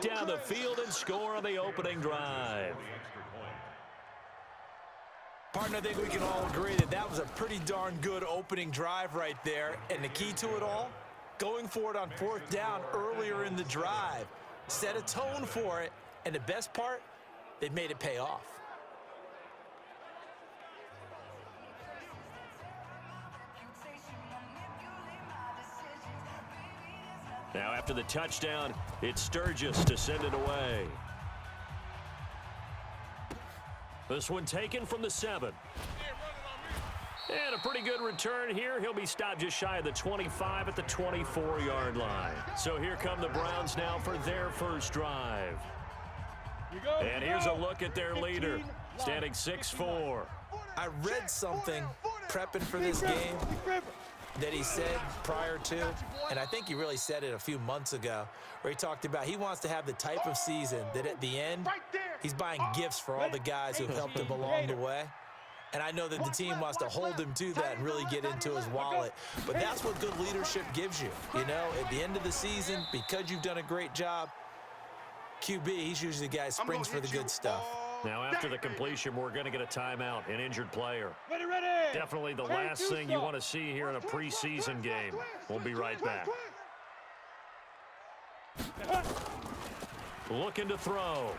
down the field and score on the opening drive. Partner, I think we can all agree that that was a pretty darn good opening drive right there. And the key to it all, going for it on fourth down earlier in the drive. Set a tone for it, and the best part, they made it pay off. Now after the touchdown, it's Sturgis to send it away. This one taken from the 7. And a pretty good return here. He'll be stopped just shy of the 25 at the 24-yard line. So here come the Browns now for their first drive. And here's a look at their leader, standing 6'4". I read something prepping for this game that he said prior to, and I think he really said it a few months ago, where he talked about he wants to have the type of season that at the end, he's buying gifts for all the guys who've helped him along the way. And I know that the team wants to hold him to that and really get into his wallet. But that's what good leadership gives you. You know, at the end of the season, because you've done a great job, QB, he's usually the guy who springs for the good stuff. Now, after the completion, we're going to get a timeout, an injured player. Definitely the last thing you want to see here in a preseason game. We'll be right back. Looking to throw.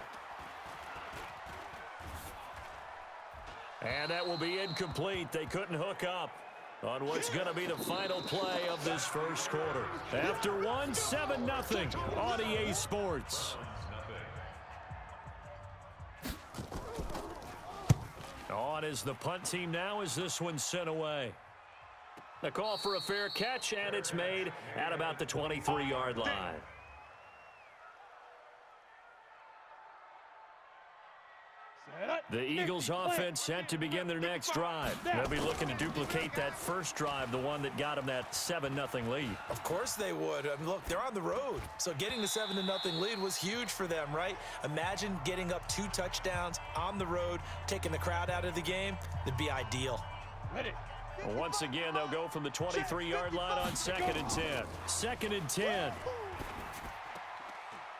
And that will be incomplete. They couldn't hook up on what's going to be the final play of this first quarter. After one, 7-0 on EA Sports. On is the punt team now as this one's sent away. The call for a fair catch, and it's made at about the 23-yard line. The Eagles offense set to begin their next drive. They'll be looking to duplicate that first drive, the one that got them that 7-0 lead. Of course they would. I mean, look, they're on the road. So getting the 7-0 lead was huge for them, right? Imagine getting up 2 touchdowns on the road, taking the crowd out of the game. That'd be ideal. Well, once again, they'll go from the 23-yard line on 2nd and 10. 2nd and 10.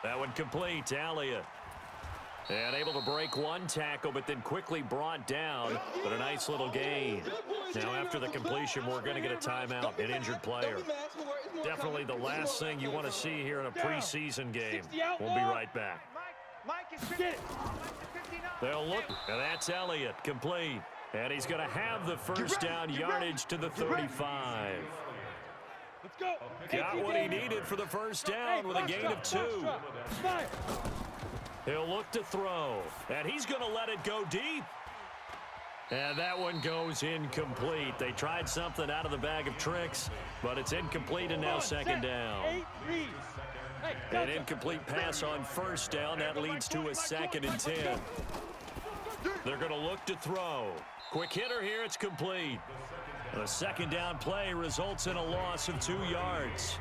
That one complete. Elliott. And able to break one tackle, but then quickly brought down. But a nice little gain. Now after the completion, we're going to get a timeout, an injured player. Definitely the last thing you want to see here in a preseason game. We'll be right back. They'll look, and that's Elliott, complete. And he's going to have the first down, yardage to the 35. Got what he needed for the first down with a gain of 2. He'll look to throw, and he's going to let it go deep. And that one goes incomplete. They tried something out of the bag of tricks, but it's incomplete and now 2nd down. An incomplete pass on first down. That leads to a 2nd and 10. They're going to look to throw. Quick hitter here. It's complete. The 2nd down play results in a loss of 2 yards.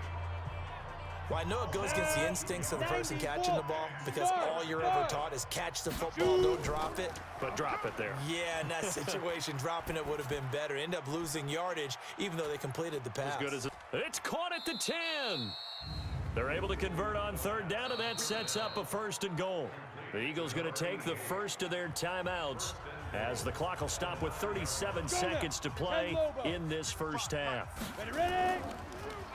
Well, I know it goes against the instincts of the person catching the ball because all you're ever taught is catch the football, don't drop it. But drop it there. Yeah, in that situation, dropping it would have been better. End up losing yardage, even though they completed the pass. As good as it's caught at the 10. They're able to convert on 3rd down, and that sets up a 1st and goal. The Eagles going to take the first of their timeouts as the clock will stop with 37 seconds to play in this first half.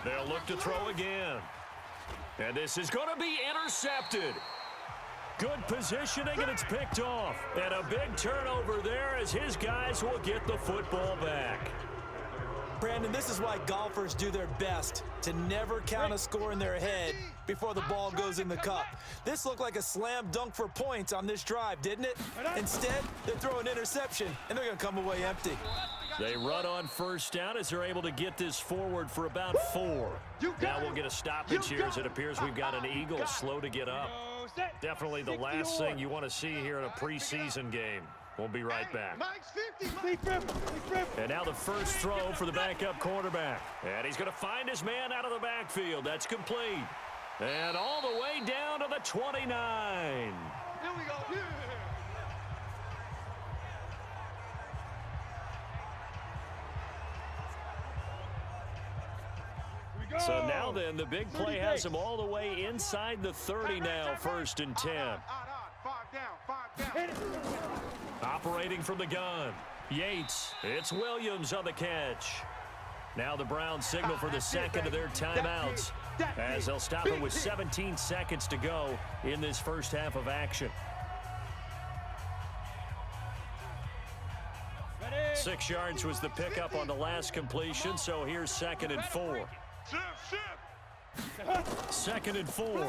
They'll look to throw again. And this is going to be intercepted. Good positioning, and it's picked off. And a big turnover there as his guys will get the football back. Brandon, this is why golfers do their best to never count a score in their head before the ball goes in the cup. This looked like a slam dunk for points on this drive, didn't it? Instead, they throw an interception, and they're going to come away empty. They run on first down as they're able to get this forward for about 4. Now we'll get a stoppage here as it appears we've got an Eagle slow to get up. Definitely the last thing you want to see here in a preseason game. We'll be right back. And now the first throw for the backup quarterback. And he's going to find his man out of the backfield. That's complete. And all the way down to the 29. Here we go. Yeah. So now then, the big play has him all the way inside the 30 now, 1st and 10. Operating from the gun. Yates. It's Williams on the catch. Now the Browns signal for the second of their timeouts as they'll stop it with 17 seconds to go in this first half of action. 6 yards was the pickup on the last completion, so here's 2nd and 4. 2nd and 4.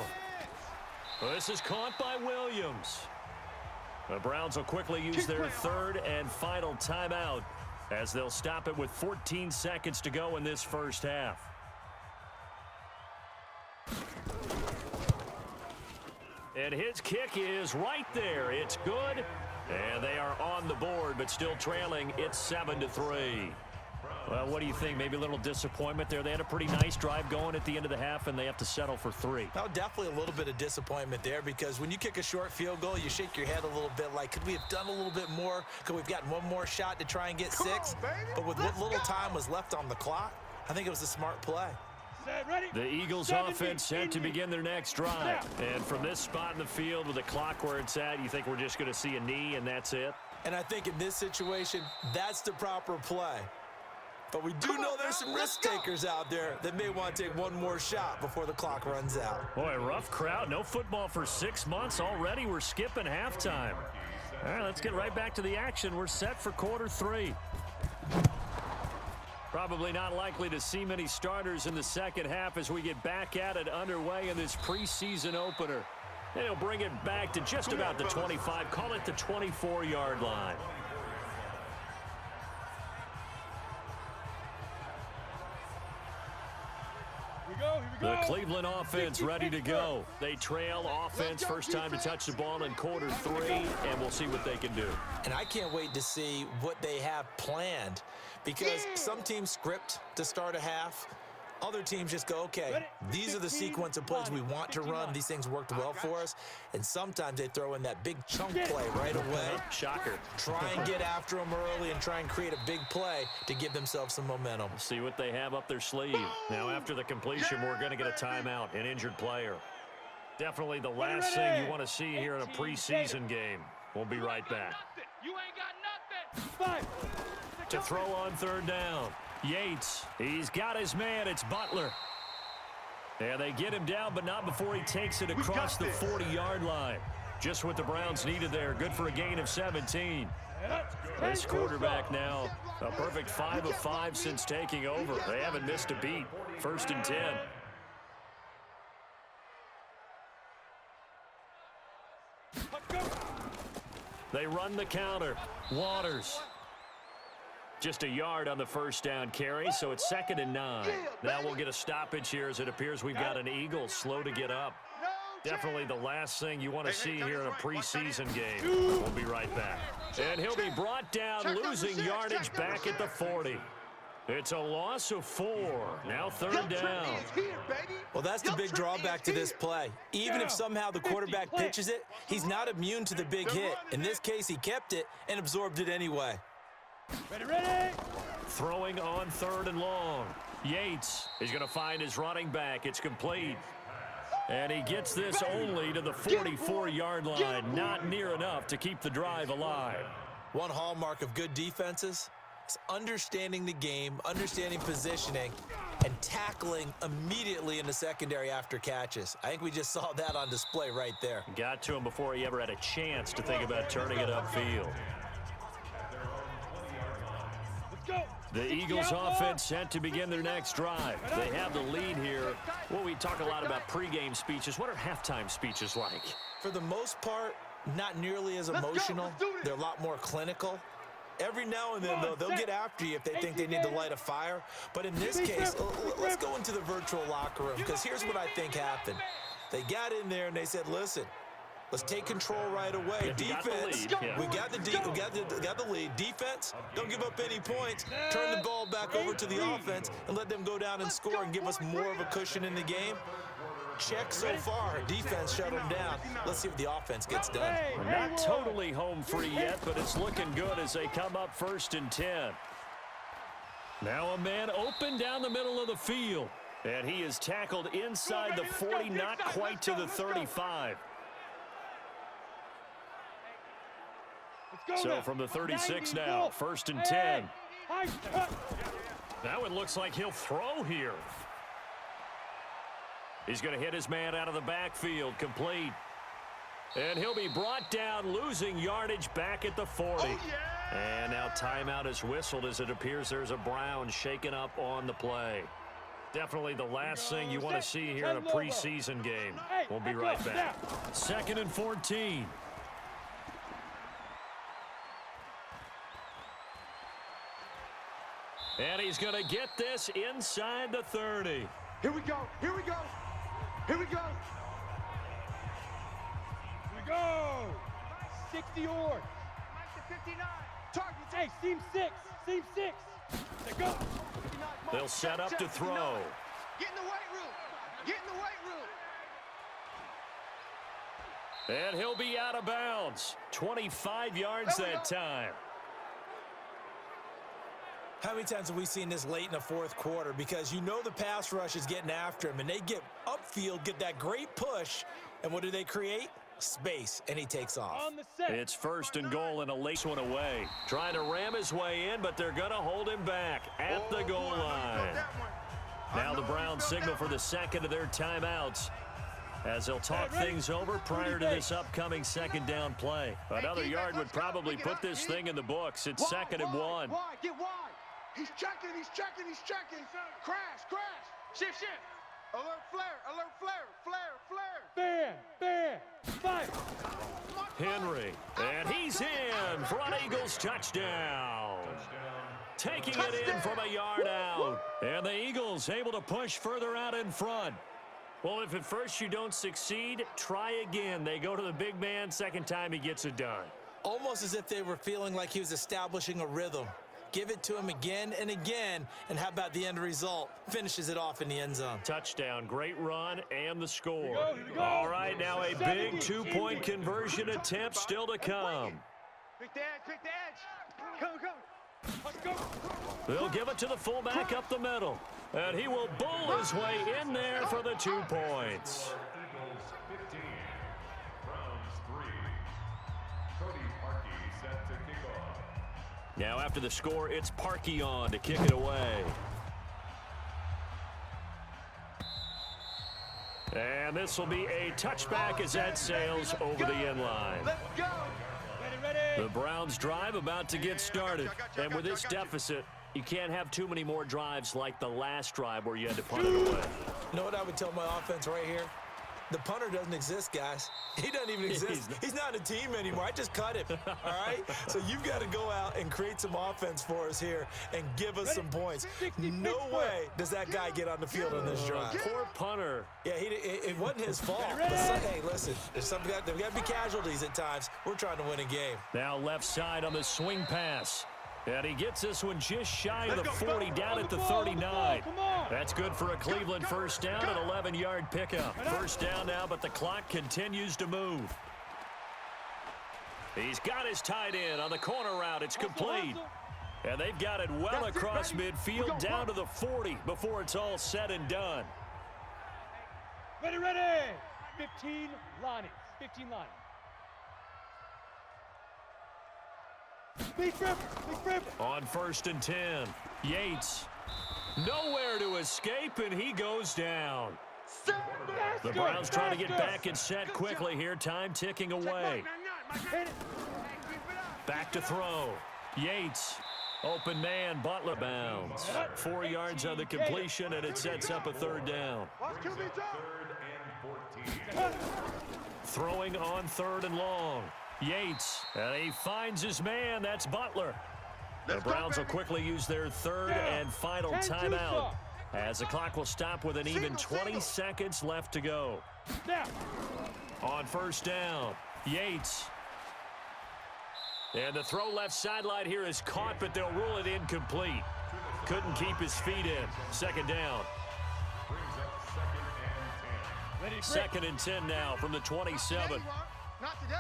This is caught by Williams. The Browns will quickly use their 3rd and final timeout as they'll stop it with 14 seconds to go in this first half. And his kick is right there. It's good. And they are on the board, but still trailing. It's 7-3. Well, what do you think? Maybe a little disappointment there. They had a pretty nice drive going at the end of the half, and they have to settle for 3. No, definitely a little bit of disappointment there, because when you kick a short field goal, you shake your head a little bit like, could we have done a little bit more? Could we have gotten one more shot to try and get 6? But with what little time was left on the clock, I think it was a smart play. The Eagles offense set to begin their next drive. And from this spot in the field with the clock where it's at, you think we're just going to see a knee and that's it? And I think in this situation, that's the proper play. But we do know there's some risk takers out there that may want to take one more shot before the clock runs out. Boy, rough crowd. No football for 6 months already. We're skipping halftime. All right, let's get right back to the action. We're set for quarter 3. Probably not likely to see many starters in the second half as we get back at it underway in this preseason opener. And he'll bring it back to just about the 25, call it the 24-yard line. The Cleveland offense ready to go. They trail offense, first time to touch the ball in quarter 3, and we'll see what they can do. And I can't wait to see what they have planned, because some teams script to start a half. Other teams just go, okay, these are the sequence of plays we want to run. These things worked well for us. And sometimes they throw in that big chunk play right away. Shocker. Try and get after them early and try and create a big play to give themselves some momentum. See what they have up their sleeve. Now after the completion, we're going to get a timeout, an injured player. Definitely the last thing you want to see here in a preseason game. We'll be right back. You ain't got nothing. To throw on 3rd down. Yates, he's got his man. It's Butler. And they get him down, but not before he takes it across the 40-yard line. Just what the Browns needed there. Good for a gain of 17. This quarterback now, a perfect 5 of 5 since taking over. They haven't missed a beat. 1st and 10. They run the counter. Waters. Just a yard on the first down carry, so it's 2nd and 9. Now we'll get a stoppage here as it appears we've got an Eagle slow to get up. Definitely the last thing you want to see here in a preseason game. We'll be right back. And he'll be brought down, losing yardage back at the 40. It's a loss of 4. Now 3rd down. Well, that's the big drawback to this play. Even if somehow the quarterback pitches it, he's not immune to the big hit. In this case, he kept it and absorbed it anyway. Ready. Throwing on 3rd and long. Yates is going to find his running back. It's complete. And he gets this only to the 44-yard line. Not near enough to keep the drive alive. One hallmark of good defenses is understanding the game, understanding positioning, and tackling immediately in the secondary after catches. I think we just saw that on display right there. Got to him before he ever had a chance to think about turning it upfield. The Eagles offense set to begin their next drive. They have the lead here. Well, we talk a lot about pregame speeches. What are halftime speeches like? For the most part, not nearly as emotional. They're a lot more clinical. Every now and then, though, they'll get after you if they think they need to light a fire. But in this case, let's go into the virtual locker room, because here's what I think happened. They got in there and they said, listen, let's take control right away. Defense, we got the lead. Defense, don't give up any points. Turn the ball back over to the offense and let them go down and score and give us more of a cushion in the game. Check so far. Defense shut them down. Let's see what the offense gets done. Not totally home free yet, but it's looking good as they come up 1st and 10. Now a man open down the middle of the field. And he is tackled inside the 40, not quite to the 35. So from the 36 now, 1st and 10. Now it looks like he'll throw here. He's going to hit his man out of the backfield, complete. And he'll be brought down, losing yardage back at the 40. And now timeout is whistled as it appears there's a Brown shaken up on the play. Definitely the last thing you want to see here in a preseason game. We'll be right back. 2nd and 14. And he's going to get this inside the 30. Here we go. Here we go. Here we go. Here we go. 60 yards. 59. Target. Hey, seam 6. Seam 6. Let's go. They'll set up to throw. Get in the weight room. Get in the weight room. And he'll be out of bounds. 25 yards that time. How many times have we seen this late in the 4th quarter? Because you know the pass rush is getting after him, and they get upfield, get that great push, and what do they create? Space, and he takes off. It's 1st and goal and a late one away. Trying to ram his way in, but they're going to hold him back at the goal line. Now the Browns signal for the 2nd of their timeouts as they'll talk things over prior to this upcoming 2nd down play. Another yard would probably put this thing in the books. It's 2nd and 1. Get wide. He's checking, he's checking, he's checking. Crash, crash. Shift. Alert flare, alert flare, flare. Bam. Fire. Henry, and he's in for an Eagles touchdown. Taking it in from a yard out. And the Eagles able to push further out in front. Well, if at first you don't succeed, try again. They go to the big man, 2nd time he gets it done. Almost as if they were feeling like he was establishing a rhythm. Give it to him again and again, and how about the end result? Finishes it off in the end zone. Touchdown, great run, and the score. Here we go. All right, now a big 2-point conversion attempt still to come. Pick the edge. Come. Let's go. They'll give it to the fullback up the middle, and he will bull his way in there for the 2 points. Now after the score, it's Parkey on to kick it away. And this will be a touchback as that sails over the end line. Let's go. Ready. The Browns drive about to get started. And with this deficit, you can't have too many more drives like the last drive where you had to punt it away. You know what I would tell my offense right here? The punter doesn't exist, guys. He doesn't even exist. He's not a team anymore. I just cut him, all right? So you've got to go out and create some offense for us here and give us some points. No way does that guy get on the field on this drive. Poor punter. Yeah, it wasn't his fault. But hey, listen, there's got to be casualties at times. We're trying to win a game. Now left side on the swing pass. And he gets this one just shy of the 40, down at the 39. That's good for a Cleveland 1st down, an 11-yard pickup. 1st down now, but the clock continues to move. He's got his tight end on the corner route. It's complete. And they've got it well across midfield, down to the 40 before it's all said and done. Ready. 15 lining. Big Ripper. On 1st and 10, Yates. Nowhere to escape, and he goes down. The Browns trying to get back and set quickly here. Time ticking away. Back to throw. Yates. Open man. Butler bounds. 4 yards on the completion, and it sets up a 3rd down. Throwing on 3rd and long. Yates, and he finds his man. That's Butler. The Browns will quickly use their 3rd and final timeout as the clock will stop with an even 20 seconds left to go. On 1st down, Yates. And the throw left sideline here is caught, but they'll rule it incomplete. Couldn't keep his feet in. 2nd down. 2nd and 10 now from the 27. Not today.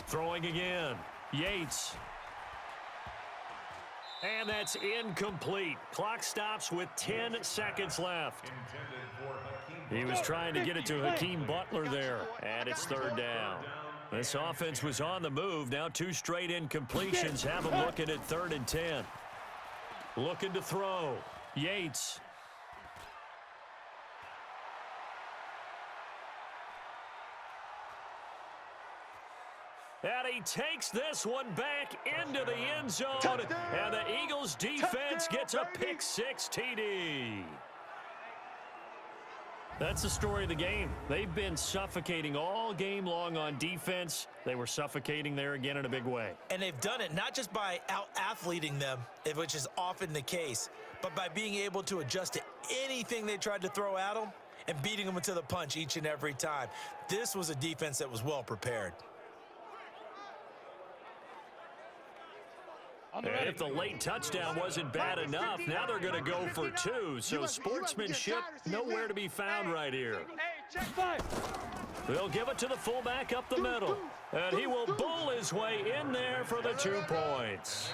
Throwing again. Yates. And that's incomplete. Clock stops with 10 seconds left. He was trying to get it to Hakeem Butler there, and it's third down. This offense was on the move. Now 2 straight incompletions have him looking at 3rd and 10. Looking to throw. Yates. And he takes this one back into the end zone. And the Eagles defense gets a pick 6 TD. That's the story of the game. They've been suffocating all game long on defense. They were suffocating there again in a big way. And they've done it not just by out-athleting them, which is often the case, but by being able to adjust to anything they tried to throw at them and beating them into the punch each and every time. This was a defense that was well prepared. And if the late touchdown wasn't bad enough, now they're going to go for 2. So sportsmanship nowhere to be found right here. They'll give it to the fullback up the middle. And he will bowl his way in there for the 2 points.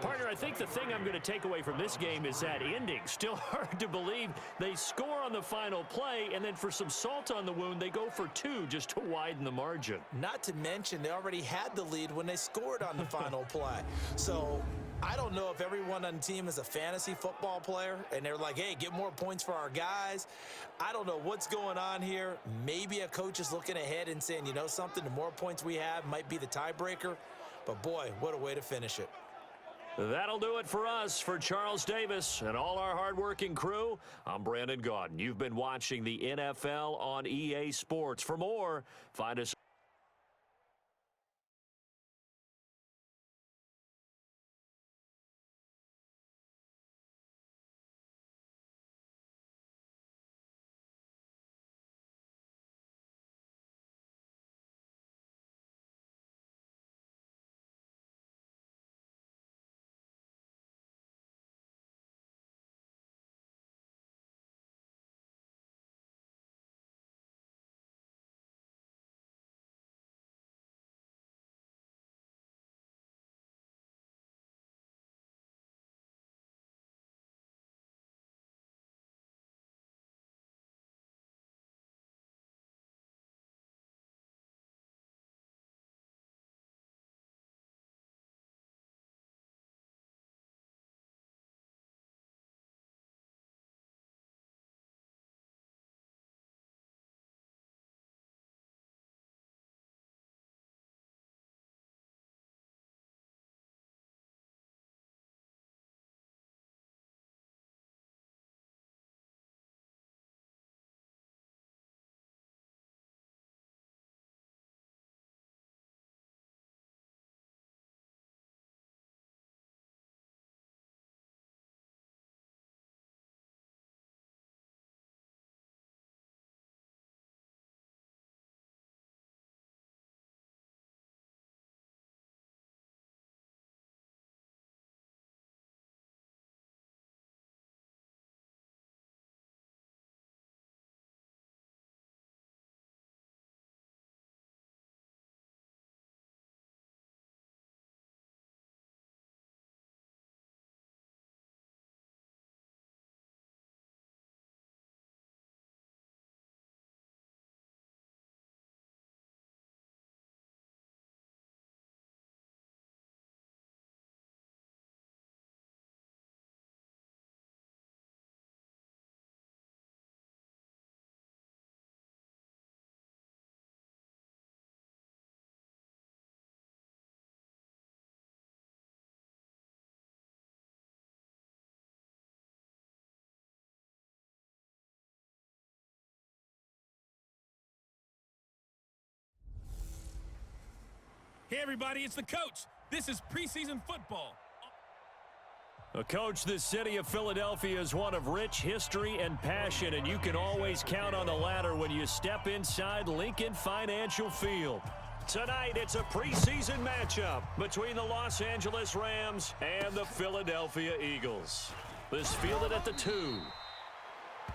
Partner, I think the thing I'm going to take away from this game is that ending. Still hard to believe they score on the final play, and then for some salt on the wound, they go for 2 just to widen the margin. Not to mention, they already had the lead when they scored on the final play. So I don't know if everyone on the team is a fantasy football player, and they're like, hey, get more points for our guys. I don't know what's going on here. Maybe a coach is looking ahead and saying, you know something, the more points we have might be the tiebreaker. But, boy, what a way to finish it. That'll do it for us. For Charles Davis and all our hardworking crew, I'm Brandon Gaudin. You've been watching the NFL on EA Sports. For more, find us. Hey, everybody, it's the coach. This is preseason football. Coach, the city of Philadelphia is one of rich history and passion, and you can always count on the ladder when you step inside Lincoln Financial Field. Tonight, it's a preseason matchup between the Los Angeles Rams and the Philadelphia Eagles. This fielded at the 2.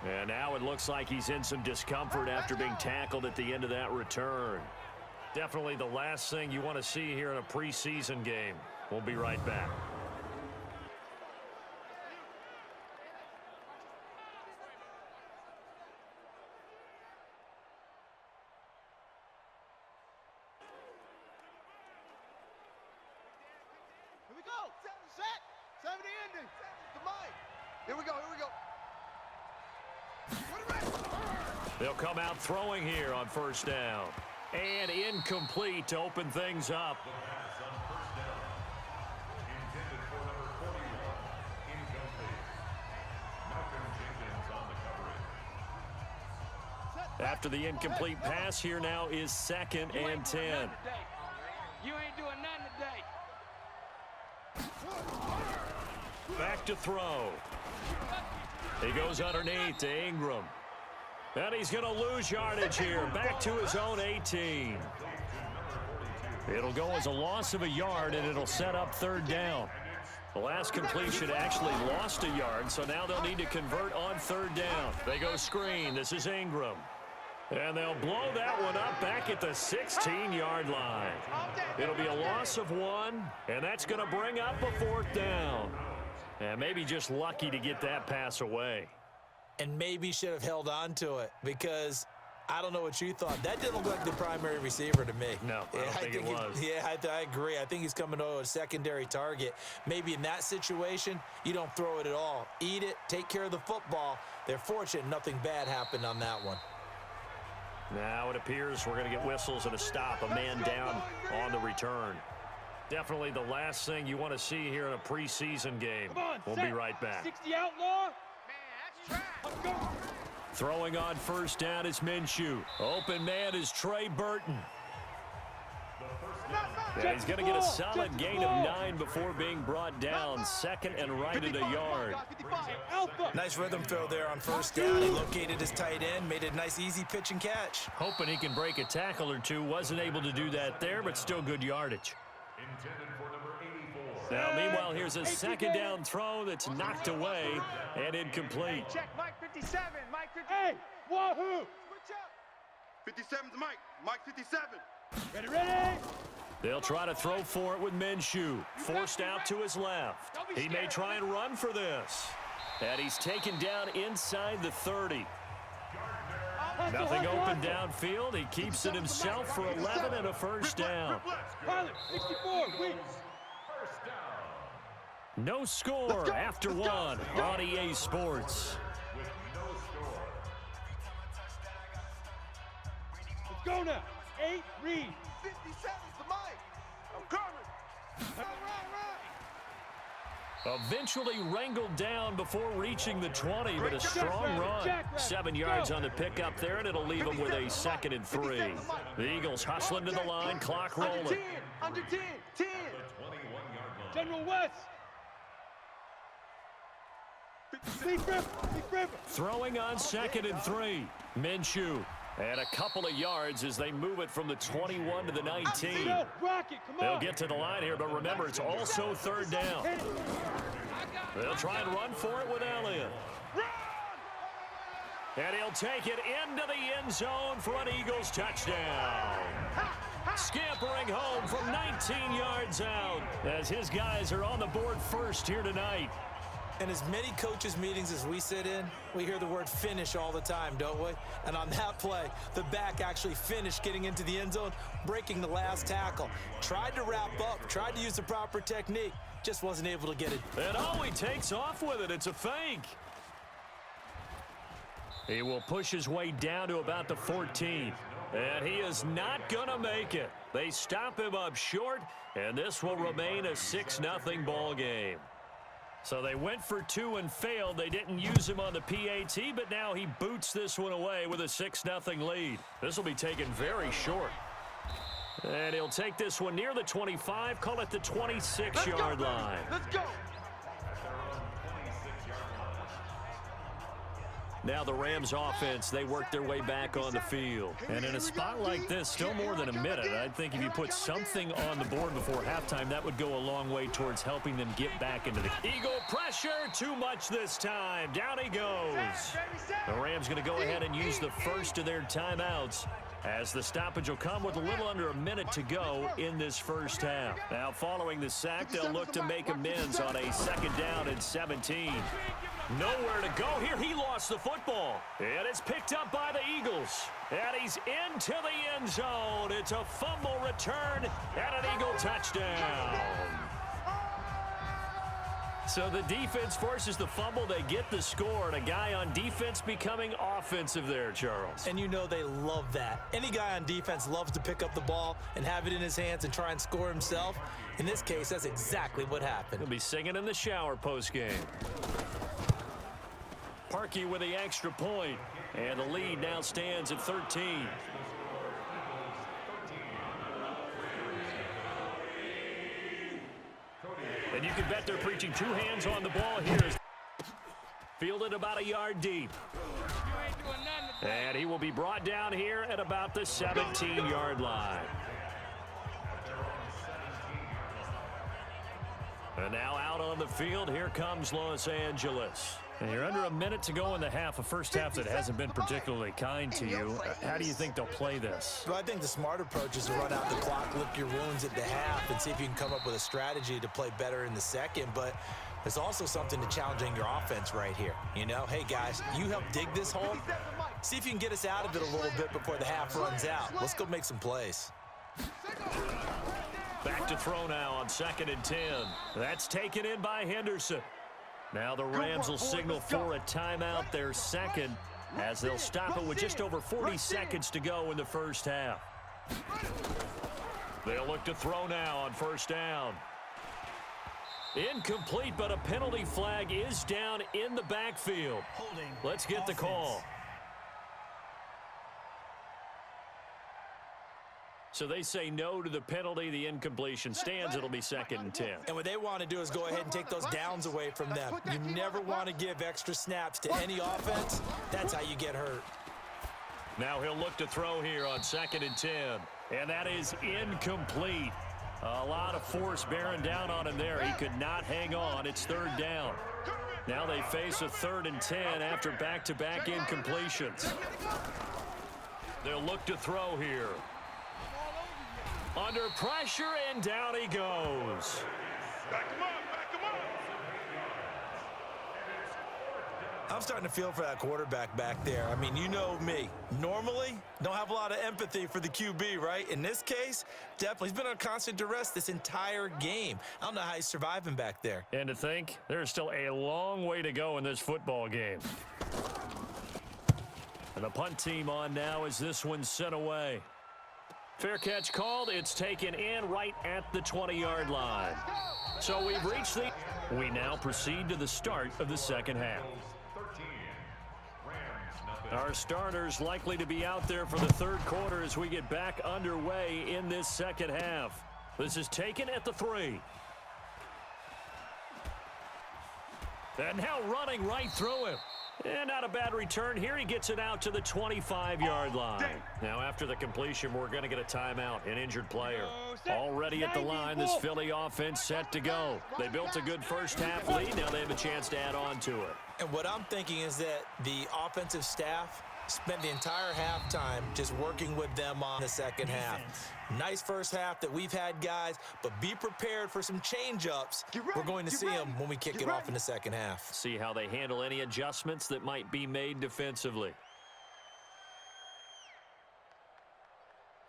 And now it looks like he's in some discomfort after being tackled at the end of that return. Definitely the last thing you want to see here in a preseason game. We'll be right back. set. 70 ending. To Mike. Here we go, here we go. They'll come out throwing here on first down. And incomplete to open things up. After the incomplete pass, here now is 2nd and 10. You ain't doing nothing today. Back to throw. He goes underneath to Ingram. And he's going to lose yardage here. Back to his own 18. It'll go as a loss of a yard, and it'll set up 3rd down. The last completion actually lost a yard, so now they'll need to convert on 3rd down. They go screen. This is Ingram. And they'll blow that one up back at the 16-yard line. It'll be a loss of 1, and that's going to bring up a 4th down. And maybe just lucky to get that pass away. And maybe should have held on to it because I don't know what you thought. That didn't look like the primary receiver to me. No, I don't think it was. I agree. I think he's coming to a secondary target. Maybe in that situation, you don't throw it at all. Eat it, take care of the football. They're fortunate nothing bad happened on that one. Now it appears we're going to get whistles and a stop. A man down on the return. Definitely the last thing you want to see here in a preseason game. We'll be right back. 60 outlaw. Man, that's trash. Throwing on first down is Minshew. Open man is Trey Burton. Yeah, he's going to get a solid gain of 9 before being brought down. 2nd and right at a yard. Nice rhythm throw there on first down. He located his tight end, made a nice easy pitch and catch. Hoping he can break a tackle or two. Wasn't able to do that there, but still good yardage. Now, meanwhile, here's a 2nd down throw that's knocked away and incomplete. Check Mike 57. Mike 57. Hey, wahoo! 57's Mike. Mike 57. Ready, ready? They'll try to throw for it with Minshew. Forced out to his left. He may try and run for this. And he's taken down inside the 30. Nothing open downfield. He keeps it himself for 11 and a first down. Pilot, 64, wins. No score after 1 on EA Sports. Let's go now. 8, read. 57's the mic. I'm coming. Right. Eventually wrangled down before reaching the 20, but a strong run. 7 yards on the pickup there, and it'll leave them with a 2nd and 3. The Eagles hustling to the line, clock rolling. Under 10, 10. General West. Throwing on 2nd and 3. Minshew. And a couple of yards as they move it from the 21 to the 19. They'll get to the line here, but remember, it's also 3rd down. They'll try and run for it with Elliott. And he'll take it into the end zone for an Eagles touchdown. Scampering home from 19 yards out as his guys are on the board first here tonight. In as many coaches' meetings as we sit in, we hear the word finish all the time, don't we? And on that play, the back actually finished getting into the end zone, breaking the last tackle. Tried to wrap up, tried to use the proper technique, just wasn't able to get it. And oh, he takes off with it. It's a fake. He will push his way down to about the 14. And he is not going to make it. They stop him up short, and this will remain a 6-0 ball game. So they went for 2 and failed. They didn't use him on the PAT, but now he boots this one away with a 6-0 lead. This will be taken very short. And he'll take this one near the 25, call it the 26-yard line. Let's go. Now the Rams offense, they work their way back on the field. And in a spot like this, still more than a minute, I think if you put something on the board before halftime, that would go a long way towards helping them get back into the Eagle pressure. Too much this time. Down he goes. The Rams going to go ahead and use the first of their timeouts as the stoppage will come with a little under a minute to go in this first half. Now following the sack, they'll look to make amends on a 2nd down and 17. Nowhere to go here. He lost the football. And it's picked up by the Eagles. And he's into the end zone. It's a fumble return and an Eagle touchdown. So the defense forces the fumble. They get the score, and a guy on defense becoming offensive there, Charles. And you know they love that. Any guy on defense loves to pick up the ball and have it in his hands and try and score himself. In this case, that's exactly what happened. He'll be singing in the shower postgame. Parkey with the extra point, and the lead now stands at 13. And you can bet they're preaching two hands on the ball here. Fielded about a yard deep. And he will be brought down here at about the 17-yard line. And now out on the field, here comes Los Angeles. And you're under a minute to go in the half, a first half that hasn't been particularly kind to you. How do you think they'll play this? Well, I think the smart approach is to run out the clock, lick your wounds at the half, and see if you can come up with a strategy to play better in the second. But there's also something to challenging your offense right here. You know, hey, guys, you help dig this hole. See if you can get us out of it a little bit before the half runs out. Let's go make some plays. Back to throw now on 2nd and 10. That's taken in by Henderson. Now the Rams will signal for a timeout, their second, as they'll stop it with just over 40 seconds to go in the first half. They'll look to throw now on 1st down. Incomplete, but a penalty flag is down in the backfield. Let's get the call. So they say no to the penalty. The incompletion stands. It'll be 2nd and 10. And what they want to do is go ahead and take those downs away from them. You never want to give extra snaps to any offense. That's how you get hurt. Now he'll look to throw here on 2nd and 10. And that is incomplete. A lot of force bearing down on him there. He could not hang on. It's 3rd down. Now they face a 3rd and 10 after back-to-back incompletions. They'll look to throw here. Under pressure, and down he goes. Back him up, back him up. I'm starting to feel for that quarterback back there. I mean, you know me. Normally, don't have a lot of empathy for the QB, right? In this case, definitely. He's been on constant duress this entire game. I don't know how he's surviving back there. And to think, there's still a long way to go in this football game. And the punt team on now as this one's sent away. Fair catch called. It's taken in right at the 20-yard line. So we've reached the... We now proceed to the start of the second half. Our starters likely to be out there for the third quarter as we get back underway in this second half. This is taken at the 3. And now running right through him. And not a bad return here. He gets it out to the 25-yard line. Now, after the completion, we're going to get a timeout, an injured player. Already at the line, this Philly offense set to go. They built a good first-half lead. Now they have a chance to add on to it. And what I'm thinking is that the offensive staff spent the entire halftime just working with them on the second half. Nice first half that we've had, guys, but be prepared for some change-ups. We're going to see them when we kick it off in the second half. See how they handle any adjustments that might be made defensively.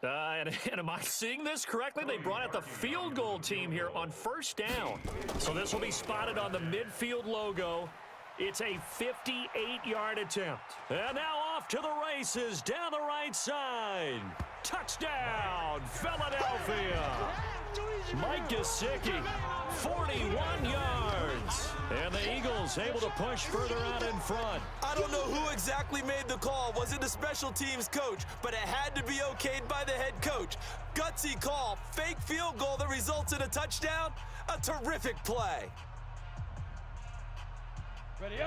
And am I seeing this correctly? They brought out the field goal team here on 1st down. So this will be spotted on the midfield logo. It's a 58-yard attempt. And now off to the races down the right side. Touchdown, Philadelphia. Mike Gesicki, 41 yards. And the Eagles able to push further out in front. I don't know who exactly made the call. Was it the special teams coach? But it had to be okayed by the head coach. Gutsy call, fake field goal that results in a touchdown. A terrific play.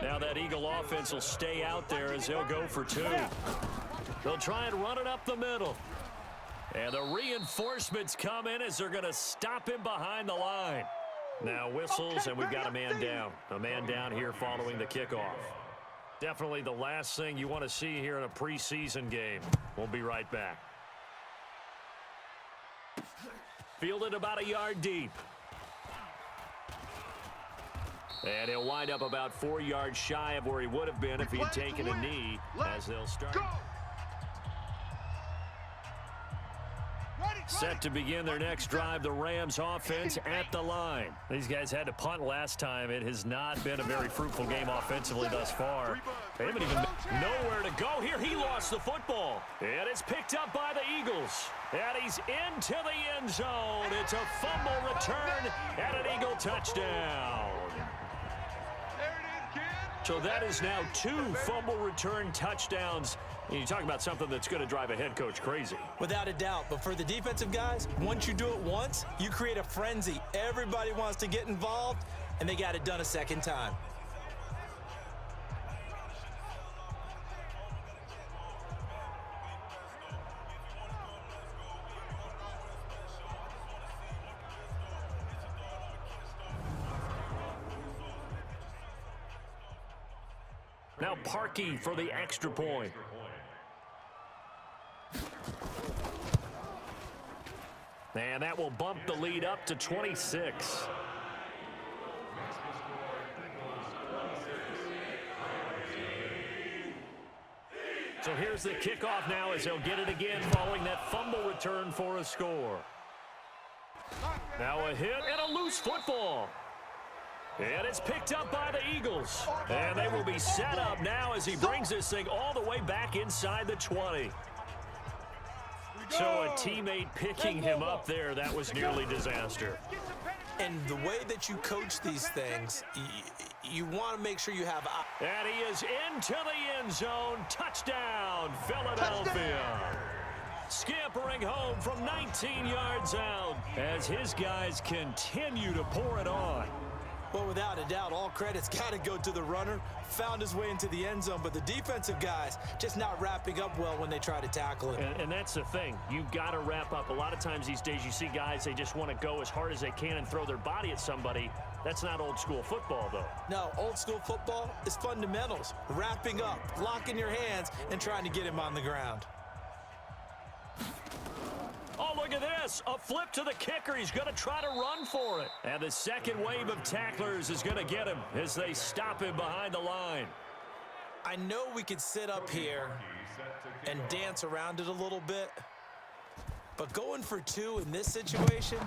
Now that Eagle offense will stay out there as they'll go for 2. They'll try and run it up the middle. And the reinforcements come in as they're going to stop him behind the line. Now whistles, and we've got a man down. A man down here following the kickoff. Definitely the last thing you want to see here in a preseason game. We'll be right back. Fielded about a yard deep. And he'll wind up about 4 yards shy of where he would have been if he had taken a knee as they'll start. Ready? Set to begin their next drive, the Rams offense at the line. These guys had to punt last time. It has not been a very fruitful game offensively thus far. They haven't even nowhere to go here. He lost the football. And it's picked up by the Eagles. And he's into the end zone. It's a fumble return and an Eagle touchdown. So that is now 2 fumble return touchdowns. And you talk about something that's going to drive a head coach crazy. Without a doubt. But for the defensive guys, once you do it once, you create a frenzy. Everybody wants to get involved, and they got it done a second time. Now Parkey for the extra point. And that will bump the lead up to 26. So here's the kickoff now as they'll get it again following that fumble return for a score. Now a hit and a loose football. And it's picked up by the Eagles. And they will be set up now as he brings this thing all the way back inside the 20. So a teammate picking him up there, that was nearly disaster. And the way that you coach these things, you want to make sure you have... And he is into the end zone. Touchdown, Philadelphia. Scampering home from 19 yards out as his guys continue to pour it on. Well, without a doubt, all credit's got to go to the runner. Found his way into the end zone, but the defensive guys just not wrapping up well when they try to tackle him. And that's the thing. You've got to wrap up. A lot of times these days you see guys, they just want to go as hard as they can and throw their body at somebody. That's not old school football, though. No, old school football is fundamentals. Wrapping up, locking your hands, and trying to get him on the ground. Oh, look at this. A flip to the kicker. He's going to try to run for it. And the second wave of tacklers is going to get him as they stop him behind the line. I know we could sit up here and dance around it a little bit, but going for 2 in this situation,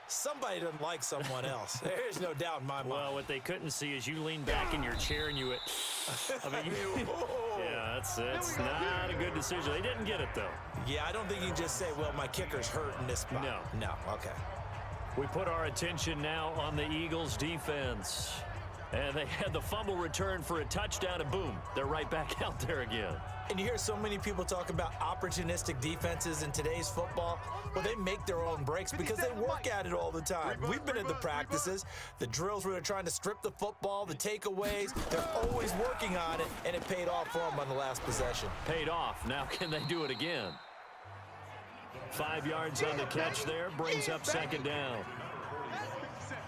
somebody doesn't like someone else. There's no doubt in my mind. Well, what they couldn't see is you lean back in your chair and you went, yeah, that's not a good decision. They didn't get it, though. Yeah, I don't think you can just say, well, my kicker's hurt in this spot. No, okay. We put our attention now on the Eagles' defense. And they had the fumble return for a touchdown, and boom, they're right back out there again. And you hear so many people talk about opportunistic defenses in today's football. Well, they make their own breaks because they work at it all the time. We've been at the practices, the drills where they're trying to strip the football, the takeaways. They're always working on it, and it paid off for them on the last possession. Paid off. Now can they do it again? 5 yards on the catch there, brings up second down.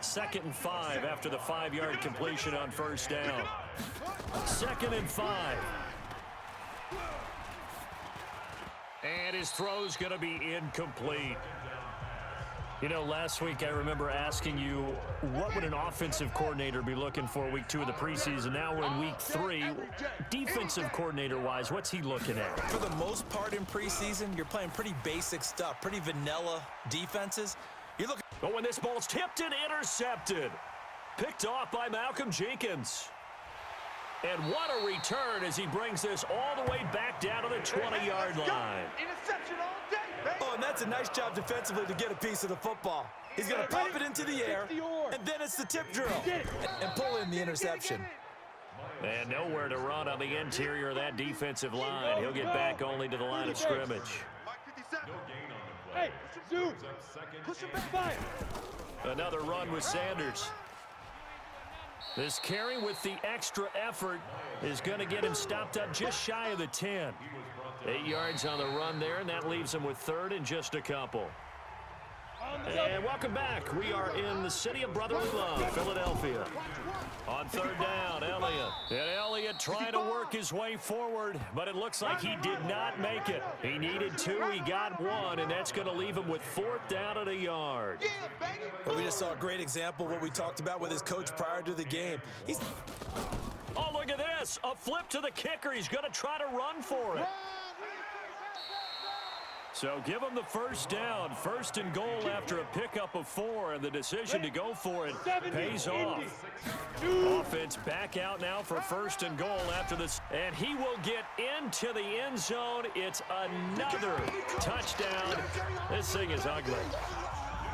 2nd and 5 after the 5-yard completion on first down. 2nd and 5. And his throw's going to be incomplete. You know, last week I remember asking you, what would an offensive coordinator be looking for week 2 of the preseason? Now we're in week 3. Defensive coordinator-wise, what's he looking at? For the most part in preseason, you're playing pretty basic stuff, pretty vanilla defenses. You're looking. But when this ball's tipped and intercepted, picked off by Malcolm Jenkins. And what a return as he brings this all the way back down to the 20-yard line. Interception all day, baby. Oh, and that's a nice job defensively to get a piece of the football. He's going to pop it into the air, and then it's the tip drill, and pull in the interception. And nowhere to run on the interior of that defensive line. He'll get back only to the line of scrimmage. Hey, Zoo, push him back. Fire. Another run with Sanders. This carry with the extra effort is going to get him stopped up just shy of the 10. 8 yards on the run there, and that leaves him with 3rd and just a couple. And welcome back. We are in the city of brotherly love, Philadelphia. On 3rd down, Elliott. And Elliott trying to work his way forward, but it looks like he did not make it. He needed 2, he got 1, and that's going to leave him with 4th down at a yard. Well, we just saw a great example of what we talked about with his coach prior to the game. Oh, look at this. A flip to the kicker. He's going to try to run for it. So give them the first down. First and goal after a pickup of 4, and the decision to go for it pays off. Offense back out now for first and goal after this. And he will get into the end zone. It's another touchdown. This thing is ugly.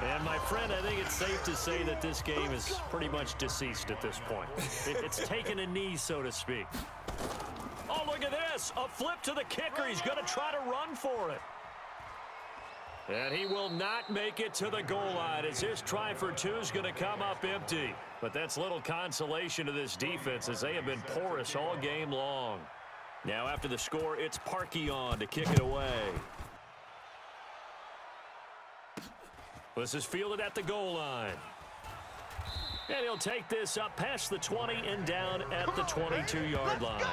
And, my friend, I think it's safe to say that this game is pretty much deceased at this point. It's taken a knee, so to speak. Oh, look at this. A flip to the kicker. He's going to try to run for it. And he will not make it to the goal line as his try for 2 is going to come up empty. But that's little consolation to this defense as they have been porous all game long. Now after the score, it's Parkey on to kick it away. This is fielded at the goal line. And he'll take this up past the 20 and down at the 22-yard line.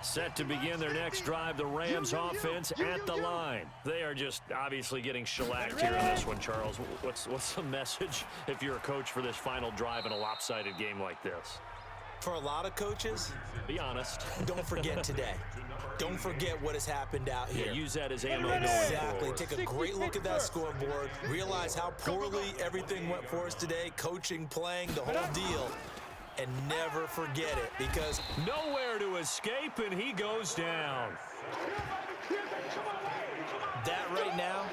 Set to begin their next drive, the Rams offense at the line. They are just obviously getting shellacked here in this one, Charles. What's the message if you're a coach for this final drive in a lopsided game like this? For a lot of coaches, be honest. Don't forget today. Don't forget what has happened out here. Yeah, use that as ammo going Exactly. forward. Take a great look at that scoreboard. Realize how poorly everything went for us today. Coaching, playing, the whole deal. And never forget it, because nowhere to escape, and he goes down. That right now,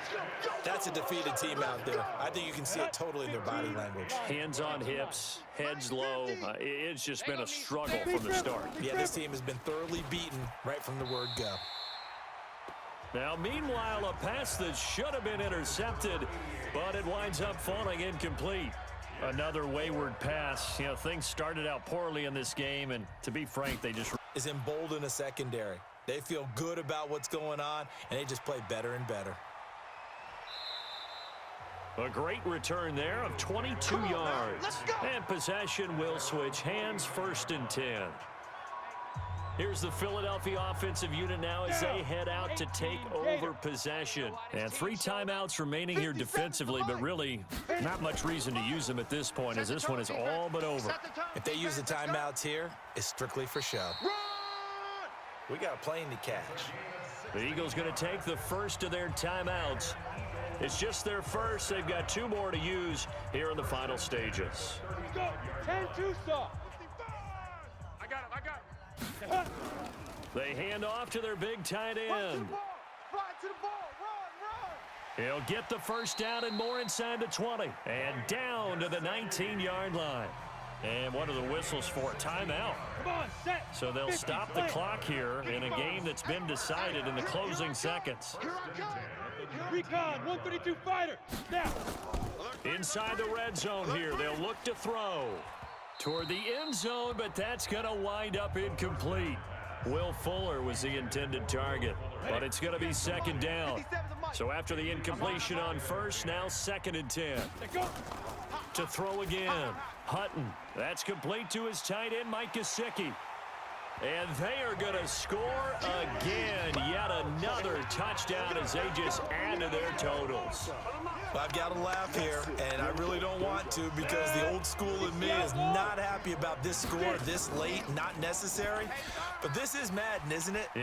that's a defeated team out there. I think you can see it totally in their body language. Hands on hips, heads low. It's just been a struggle from the start. Yeah, this team has been thoroughly beaten right from the word go. Now, meanwhile, a pass that should have been intercepted, but it winds up falling incomplete. Another wayward pass. You know, things started out poorly in this game, and to be frank, they just is emboldened a secondary. They feel good about what's going on, and they just play better and better. A great return there of 22 yards. And possession will switch hands, 1st and 10. Here's the Philadelphia offensive unit now as they head out to take over possession. And 3 timeouts remaining here defensively, but really not much reason to use them at this point as this one is all but over. If they use the timeouts here, it's strictly for show. We got a plane to catch. The Eagles going to take the first of their timeouts. It's just their first. They've got 2 more to use here in the final stages. Go. 10-2 stop. I got him. They hand off to their big tight end. Fly to the ball. Run. He'll get the first down and more inside the 20. And down to the 19-yard line. And what are the whistles for? Timeout. Come on, set. So they'll stop the clock here in a game that's been decided in the closing seconds. Recon, 132 fighter. Now. Inside the red zone here, they'll look to throw toward the end zone, but that's going to wind up incomplete. Will Fuller was the intended target, but it's going to be 2nd down. So after the incompletion on first, now 2nd and 10. To throw again. Hutton. That's complete to his tight end, Mike Gesicki. And they are going to score again. Yet another touchdown as they just add to their totals. Well, I've got to laugh here, and I really don't want to because the old school in me is not happy about this score this late, not necessary. But this is Madden, isn't it? Yeah.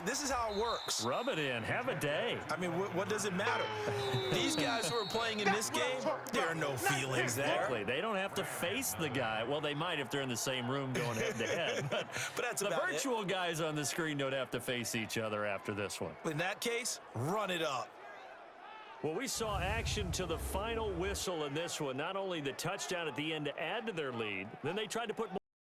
This is how it works. Rub it in. Have a day. I mean, what does it matter? These guys who are playing in this game, there are no feelings there. Exactly. They don't have to face the guy. Well, they might if they're in the same room going head-to-head. But that's the about virtual guys on the screen don't have to face each other after this one. In that case, run it up. Well, we saw action to the final whistle in this one. Not only the touchdown at the end to add to their lead, then they tried to put more